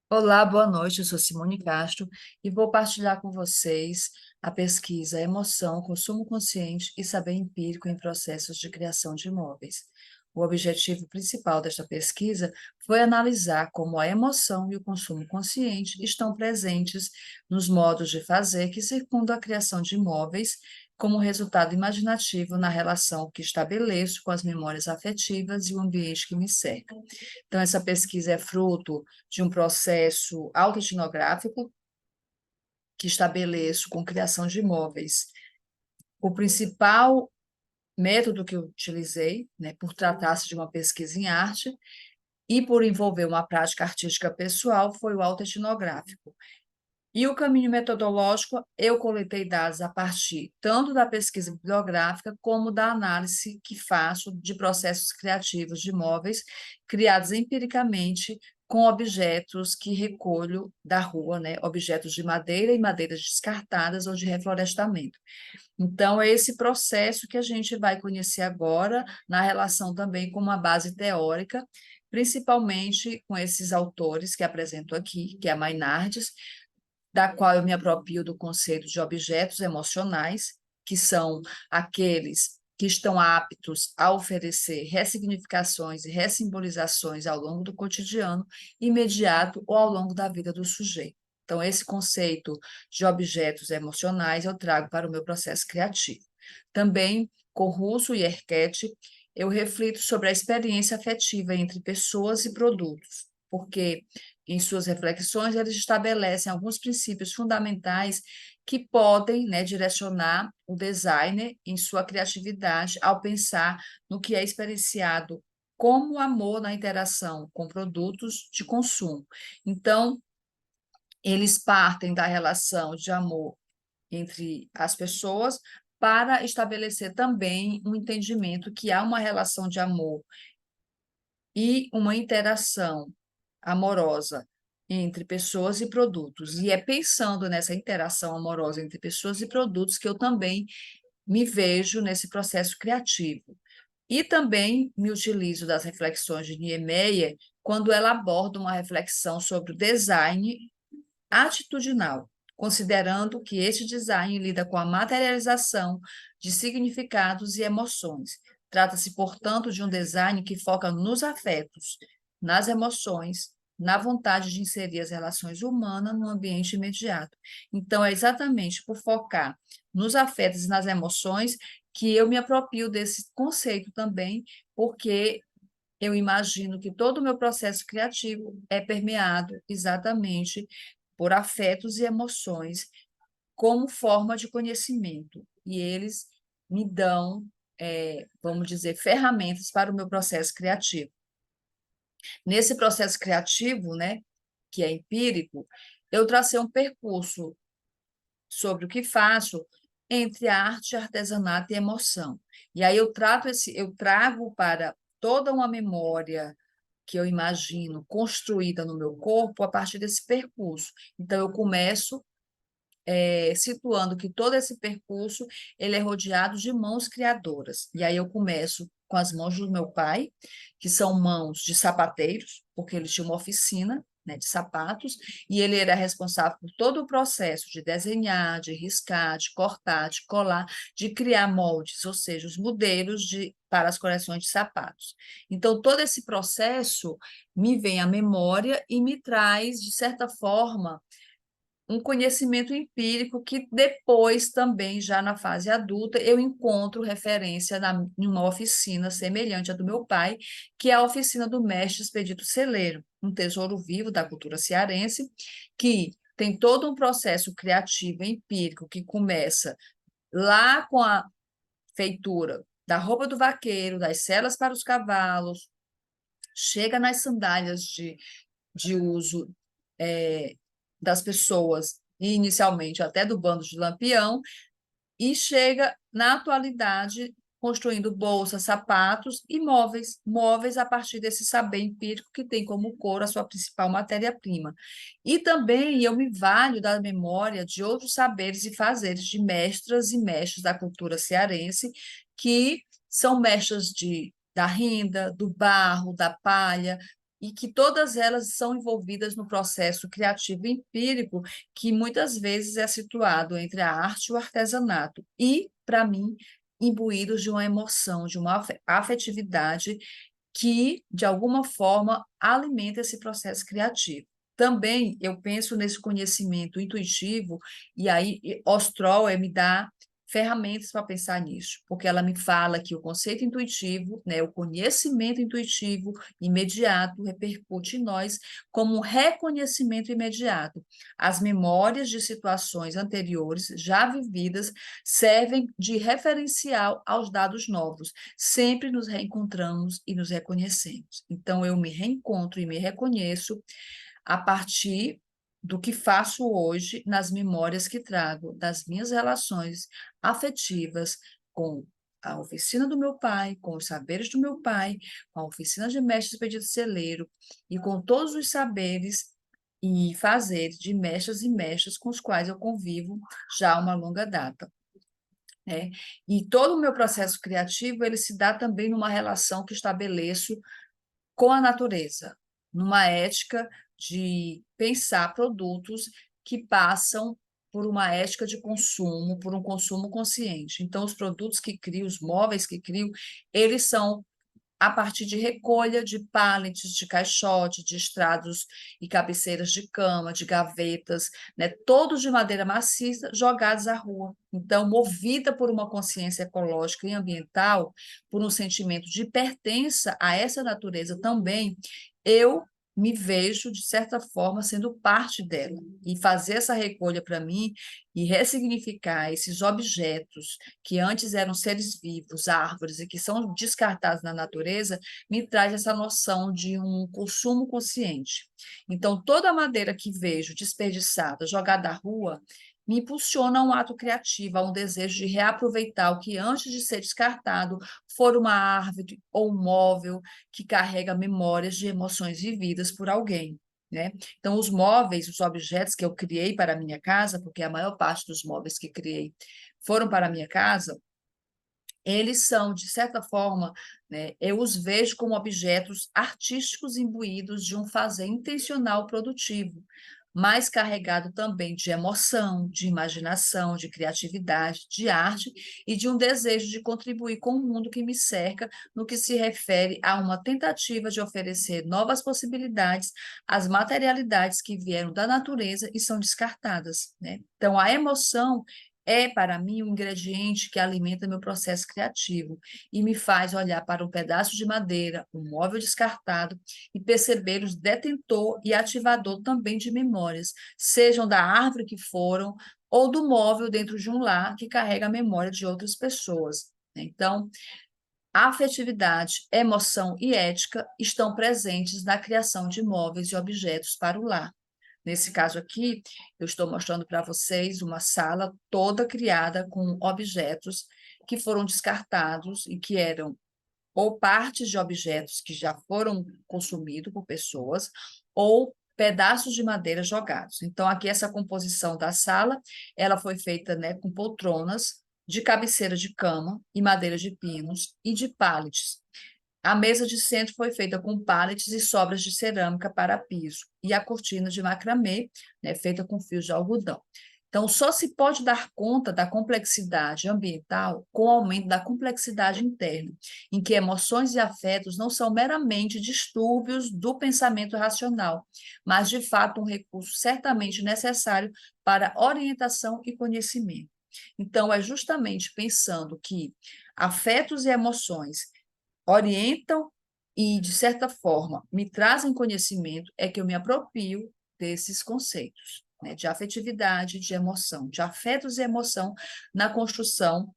Olá, boa noite. Eu sou Simone Castro e vou partilhar com vocês a pesquisa Emoção, Consumo Consciente e Saber Empírico em Processos de Criação de Imóveis. O objetivo principal desta pesquisa foi analisar como a emoção e o consumo consciente estão presentes nos modos de fazer que circundam a criação de imóveis, como resultado imaginativo na relação que estabeleço com as memórias afetivas e o ambiente que me cerca. Então, essa pesquisa é fruto de um processo autoetnográfico que estabeleço com criação de imóveis. O principal método que eu utilizei, né, por tratar-se de uma pesquisa em arte e por envolver uma prática artística pessoal, foi o autoetnográfico. E o caminho metodológico, eu coletei dados a partir tanto da pesquisa bibliográfica como da análise que faço de processos criativos de imóveis criados empiricamente com objetos que recolho da rua, né? Objetos de madeira e madeiras descartadas ou de reflorestamento. Então, é esse processo que a gente vai conhecer agora, na relação também com uma base teórica, principalmente com esses autores que apresento aqui, que é a Maynardes, da qual eu me aproprio do conceito de objetos emocionais, que são aqueles que estão aptos a oferecer ressignificações e ressimbolizações ao longo do cotidiano, imediato ou ao longo da vida do sujeito. Então, esse conceito de objetos emocionais eu trago para o meu processo criativo. Também, com Russo e Erquete, eu reflito sobre a experiência afetiva entre pessoas e produtos, porque em suas reflexões, eles estabelecem alguns princípios fundamentais que podem, né, direcionar o designer em sua criatividade ao pensar no que é experienciado como amor na interação com produtos de consumo. Então, eles partem da relação de amor entre as pessoas para estabelecer também um entendimento que há uma relação de amor e uma interação amorosa entre pessoas e produtos. E é pensando nessa interação amorosa entre pessoas e produtos que eu também me vejo nesse processo criativo. E também me utilizo das reflexões de Niemeyer quando ela aborda uma reflexão sobre o design atitudinal, considerando que este design lida com a materialização de significados e emoções. Trata-se, portanto, de um design que foca nos afetos, nas emoções, na vontade de inserir as relações humanas no ambiente imediato. Então, é exatamente por focar nos afetos e nas emoções que eu me aproprio desse conceito também, porque eu imagino que todo o meu processo criativo é permeado exatamente por afetos e emoções como forma de conhecimento. E eles me dão, vamos dizer, ferramentas para o meu processo criativo. Nesse processo criativo, né, que é empírico, eu tracei um percurso sobre o que faço entre arte, artesanato e emoção. E aí eu trago para toda uma memória que eu imagino construída no meu corpo a partir desse percurso. Então, eu começo situando que todo esse percurso ele é rodeado de mãos criadoras. E aí eu começo com as mãos do meu pai, que são mãos de sapateiros, porque ele tinha uma oficina, né, de sapatos, e ele era responsável por todo o processo de desenhar, de riscar, de cortar, de colar, de criar moldes, ou seja, os modelos para as coleções de sapatos. Então, todo esse processo me vem à memória e me traz, de certa forma, um conhecimento empírico que depois também, já na fase adulta, eu encontro referência em uma oficina semelhante à do meu pai, que é a oficina do mestre Expedito Celeiro, um tesouro vivo da cultura cearense, que tem todo um processo criativo empírico que começa lá com a feitura da roupa do vaqueiro, das selas para os cavalos, chega nas sandálias de uso das pessoas, e inicialmente até do bando de Lampião, e chega na atualidade construindo bolsas, sapatos e móveis, móveis a partir desse saber empírico que tem como couro a sua principal matéria-prima. E também eu me valho da memória de outros saberes e fazeres de mestras e mestres da cultura cearense, que são mestras da renda, do barro, da palha, e que todas elas são envolvidas no processo criativo empírico, que muitas vezes é situado entre a arte e o artesanato, e, para mim, imbuídos de uma emoção, de uma afetividade que, de alguma forma, alimenta esse processo criativo. Também eu penso nesse conhecimento intuitivo, e aí Ostroer me dá ferramentas para pensar nisso, porque ela me fala que o conceito intuitivo, né, o conhecimento intuitivo imediato repercute em nós como um reconhecimento imediato. As memórias de situações anteriores já vividas servem de referencial aos dados novos. Sempre nos reencontramos e nos reconhecemos. Então, eu me reencontro e me reconheço a partir do que faço hoje nas memórias que trago das minhas relações afetivas com a oficina do meu pai, com os saberes do meu pai, com a oficina de mestres expedito celeiro e com todos os saberes e fazeres de mestres e mestras com os quais eu convivo já há uma longa data, né? E todo o meu processo criativo, ele se dá também numa relação que estabeleço com a natureza, numa ética de pensar produtos que passam por uma ética de consumo, por um consumo consciente. Então, os produtos que crio, os móveis que crio, eles são a partir de recolha de pallets, de caixote, de estrados e cabeceiras de cama, de gavetas, né, todos de madeira maciça, jogados à rua. Então, movida por uma consciência ecológica e ambiental, por um sentimento de pertença a essa natureza também, eu me vejo, de certa forma, sendo parte dela. E fazer essa recolha para mim e ressignificar esses objetos que antes eram seres vivos, árvores, e que são descartados na natureza, me traz essa noção de um consumo consciente. Então, toda a madeira que vejo desperdiçada, jogada à rua, me impulsiona a um ato criativo, a um desejo de reaproveitar o que antes de ser descartado for uma árvore ou um móvel que carrega memórias de emoções vividas por alguém, né? Então, os móveis, os objetos que eu criei para a minha casa, porque a maior parte dos móveis que criei foram para a minha casa, eles são, de certa forma, né, eu os vejo como objetos artísticos imbuídos de um fazer intencional produtivo, mas carregado também de emoção, de imaginação, de criatividade, de arte e de um desejo de contribuir com o mundo que me cerca no que se refere a uma tentativa de oferecer novas possibilidades às materialidades que vieram da natureza e são descartadas, né? Então, a emoção é, para mim, um ingrediente que alimenta meu processo criativo e me faz olhar para um pedaço de madeira, um móvel descartado e perceber os detentor e ativador também de memórias, sejam da árvore que foram ou do móvel dentro de um lar que carrega a memória de outras pessoas, né? Então, afetividade, emoção e ética estão presentes na criação de móveis e objetos para o lar. Nesse caso aqui, eu estou mostrando para vocês uma sala toda criada com objetos que foram descartados e que eram ou partes de objetos que já foram consumidos por pessoas, ou pedaços de madeira jogados. Então, aqui essa composição da sala, ela foi feita, né, com poltronas de cabeceira de cama e madeira de pinos e de pallets. A mesa de centro foi feita com pallets e sobras de cerâmica para piso, e a cortina de macramê, né, feita com fios de algodão. Então, só se pode dar conta da complexidade ambiental com o aumento da complexidade interna, em que emoções e afetos não são meramente distúrbios do pensamento racional, mas, de fato, um recurso certamente necessário para orientação e conhecimento. Então, é justamente pensando que afetos e emoções orientam e, de certa forma, me trazem conhecimento, é que eu me aproprio desses conceitos, né, de afetividade, de emoção, de afetos e emoção na construção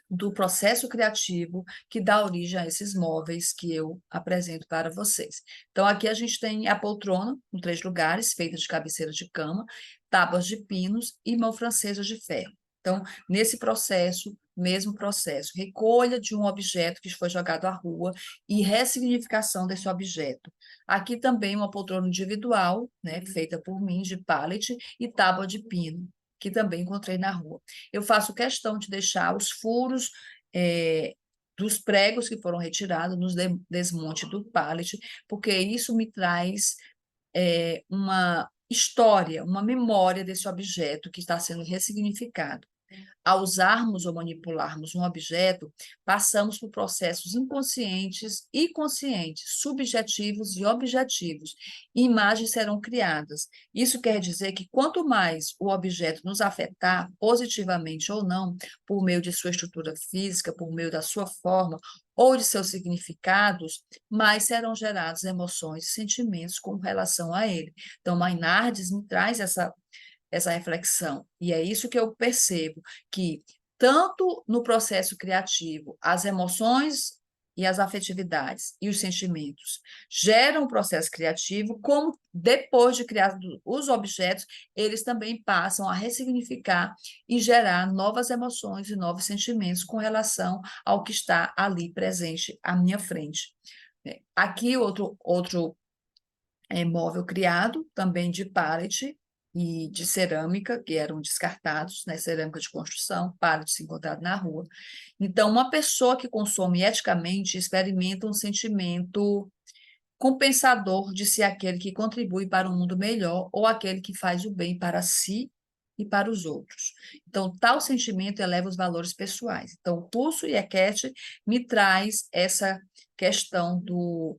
do processo criativo que dá origem a esses móveis que eu apresento para vocês. Então, aqui a gente tem a poltrona, com 3 lugares, feita de cabeceira de cama, tábuas de pinos e mão francesa de ferro. Então, nesse processo, mesmo processo, recolha de um objeto que foi jogado à rua e ressignificação desse objeto. Aqui também uma poltrona individual, né, feita por mim, de pallet, e tábua de pino, que também encontrei na rua. Eu faço questão de deixar os furos dos pregos que foram retirados, no desmonte do pallet, porque isso me traz uma história, uma memória desse objeto que está sendo ressignificado. Ao usarmos ou manipularmos um objeto, passamos por processos inconscientes e conscientes, subjetivos e objetivos. E imagens serão criadas. Isso quer dizer que quanto mais o objeto nos afetar, positivamente ou não, por meio de sua estrutura física, por meio da sua forma ou de seus significados, mais serão geradas emoções e sentimentos com relação a ele. Então, Maynardes me traz essa reflexão. E é isso que eu percebo, que tanto no processo criativo, as emoções e as afetividades e os sentimentos geram o processo criativo, como depois de criar os objetos, eles também passam a ressignificar e gerar novas emoções e novos sentimentos com relação ao que está ali presente à minha frente. Aqui outro móvel criado, também de pallet e de cerâmica, que eram descartados, né? Cerâmica de construção, pallets encontrados na rua. Então, uma pessoa que consome eticamente experimenta um sentimento compensador de ser aquele que contribui para um mundo melhor ou aquele que faz o bem para si e para os outros. Então, tal sentimento eleva os valores pessoais. Então, o curso IECAT me traz essa questão do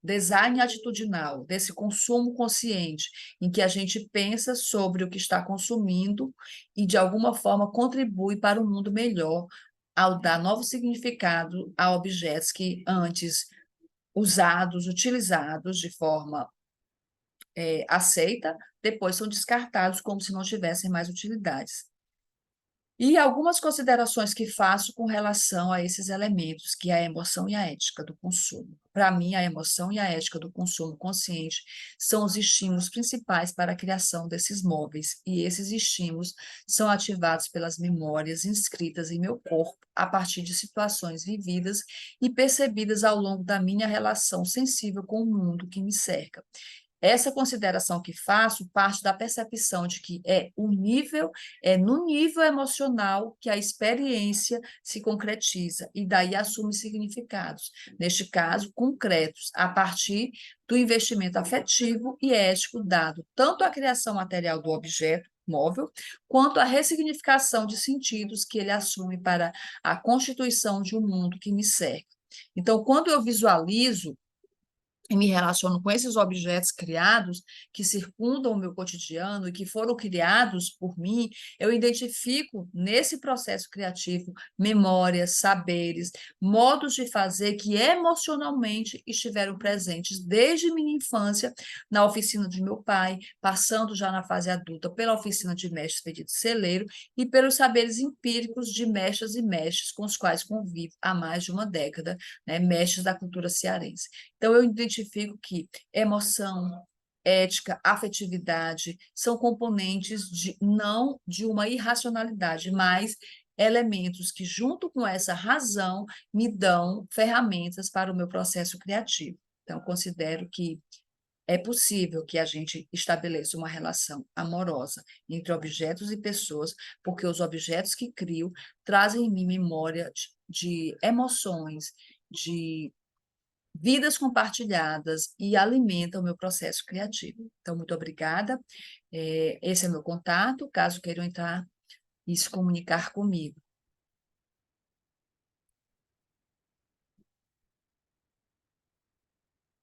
design atitudinal, desse consumo consciente, em que a gente pensa sobre o que está consumindo e, de alguma forma, contribui para um mundo melhor ao dar novo significado a objetos que antes usados, utilizados de forma aceita, depois são descartados como se não tivessem mais utilidades. E algumas considerações que faço com relação a esses elementos, que é a emoção e a ética do consumo. Para mim, a emoção e a ética do consumo consciente são os estímulos principais para a criação desses móveis, e esses estímulos são ativados pelas memórias inscritas em meu corpo a partir de situações vividas e percebidas ao longo da minha relação sensível com o mundo que me cerca. Essa consideração que faço parte da percepção de que é no nível emocional que a experiência se concretiza e daí assume significados, neste caso, concretos, a partir do investimento afetivo e ético dado tanto à criação material do objeto móvel, quanto à ressignificação de sentidos que ele assume para a constituição de um mundo que me cerca. Então, quando eu visualizo e me relaciono com esses objetos criados que circundam o meu cotidiano e que foram criados por mim, eu identifico nesse processo criativo memórias, saberes, modos de fazer que emocionalmente estiveram presentes desde minha infância na oficina de meu pai, passando já na fase adulta pela oficina de mestres Pedido Celeiro e pelos saberes empíricos de mestras e mestres com os quais convivo há mais de uma década, né, mestres da cultura cearense. Então, eu identifico que emoção, ética, afetividade são componentes não de uma irracionalidade, mas elementos que, junto com essa razão, me dão ferramentas para o meu processo criativo. Então, considero que é possível que a gente estabeleça uma relação amorosa entre objetos e pessoas, porque os objetos que crio trazem em mim memória de emoções, de vidas compartilhadas e alimenta o meu processo criativo. Então, muito obrigada. Esse é meu contato, caso queiram entrar e se comunicar comigo.